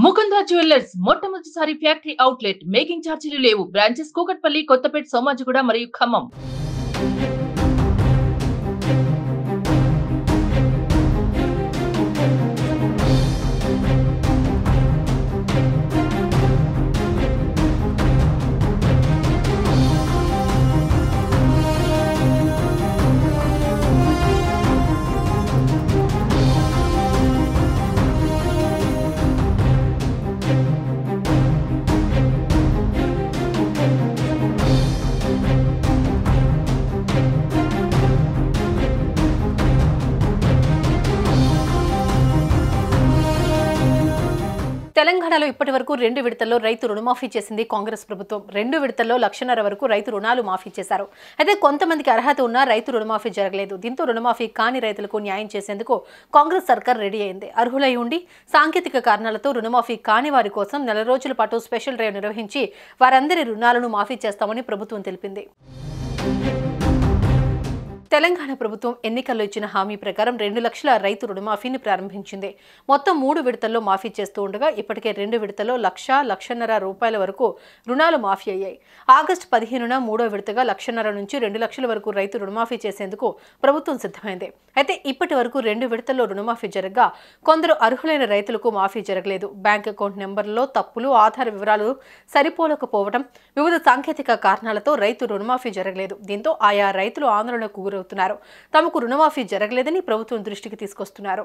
Mukunda jewellers మొట్టమొదటిసారి factory outlet. Making ఛార్జీలు లేవు. బ్రాంచెస్ కూకట్పల్లి, కొత్తపేట, సోమాజిగూడ మరియు ఖమ్మం. తెలంగాణలో ఇప్పటివరకు 2 విడతల్లో రైతు రుణమాఫీ చేసింది కాంగ్రెస్ ప్రభుత్వం. 2 విడతల్లో 1,50,000 వరకు రైతు రుణాలు మాఫీ చేశారు. అయితే కొంతమందికి అర్హత ఉన్నా రైతు రుణమాఫీ జరగలేదు. దీంతో రుణమాఫీ కాని రైతులకు న్యాయం చేసేందుకు కాంగ్రెస్ సర్కార్ రెడీ అయింది. అర్హులై ఉండి సాంకేతిక కారణాలతో రుణమాఫీ కాని వారి కోసం 4 రోజుల పాటు స్పెషల్ డ్రైవ్ నిర్వహించి వారందరి రుణాలను మాఫీ చేస్తామని ప్రభుత్వం తెలిపింది. తెలంగాణ ప్రభుత్వం ఎన్నికల్లో ఇచ్చిన హామీ ప్రకారం 2 లక్షల రైతు రుణమాఫీని ప్రారంభించింది. మొత్తం 3 విడతల్లో మాఫీ చేస్తూ ఉండగా ఇప్పటికే 2 విడతల్లో 1,00,000-1,50,000 రూపాయల వరకు రుణాలు మాఫీ అయ్యాయి. ఆగస్టు 15న 3వ విడతగా 1,50,000 నుంచి 2 లక్షల వరకు రైతు రుణమాఫీ చేసేందుకు ప్రభుత్వం సిద్ధమైంది. అయితే ఇప్పటి వరకు 2 విడతల్లో రుణమాఫీ జరగగా కొందరు అర్హులైన రైతులకు మాఫీ జరగలేదు. బ్యాంక్ అకౌంట్ నెంబర్లలో తప్పులు, ఆధార వివరాలు సరిపోలకపోవడం, వివిధ సాంకేతిక కారణాలతో రైతు రుణమాఫీ జరగలేదు. దీంతో ఆయా రైతులు ఆందోళనకు గురవుతున్నారు. తమకు రుణమాఫీ జరగలేదని ప్రభుత్వం దృష్టికి తీసుకొస్తున్నారు.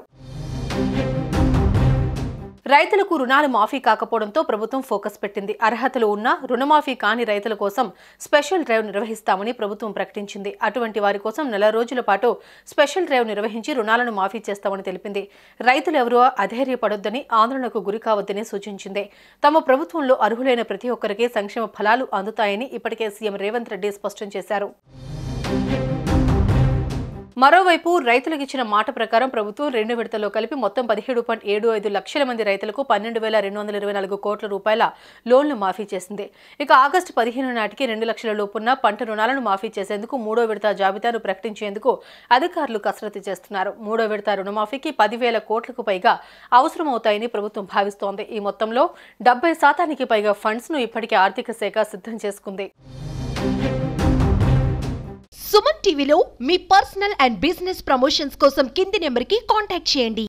రైతులకు రుణాలు మాఫీ కాకపోవడంతో ప్రభుత్వం ఫోకస్ పెట్టింది. అర్హతలు ఉన్న రుణమాఫీ కాని రైతుల కోసం స్పెషల్ డ్రైవ్ నిర్వహిస్తామని ప్రభుత్వం ప్రకటించింది. అటువంటి వారి కోసం 4 రోజుల పాటు స్పెషల్ డ్రైవ్ నిర్వహించి రుణాలను మాఫీ చేస్తామని తెలిపింది. రైతులు ఎవరూ అధైర్యపడొద్దని, ఆందోళనకు గురి కావద్దని సూచించింది. తమ ప్రభుత్వంలో అర్హులైన ప్రతి ఒక్కరికి సంక్షేమ ఫలాలు అందుతాయని ఇప్పటికే సీఎం రేవంత్ రెడ్డి స్పష్టం చేశారు. మరోవైపు రైతులకు ఇచ్చిన మాట ప్రకారం ప్రభుత్వం 2 విడతల్లో కలిపి మొత్తం 17.75 లక్షల మంది రైతులకు 12,224 కోట్ల రూపాయల లోన్లు మాఫీ చేసింది. ఇక ఆగస్టు 15 నాటికి 2 లక్షల లోపున్న పంట రుణాలను మాఫీ చేసేందుకు 3వ విడత జాబితాను ప్రకటించేందుకు అధికారులు కసరత్తు చేస్తున్నారు. 3వ విడత రుణమాఫీకి 10,000 కోట్లకు పైగా అవసరమవుతాయని ప్రభుత్వం భావిస్తోంది. ఈ మొత్తంలో 70% పైగా ఫండ్స్ ను ఇప్పటికే ఆర్థిక శాఖ సిద్ధం చేసుకుంది. సుమన్ టీవీలో మీ పర్సనల్ అండ్ బిజినెస్ ప్రమోషన్స్ కోసం కింది నెంబర్కి కాంటాక్ట్ చేయండి.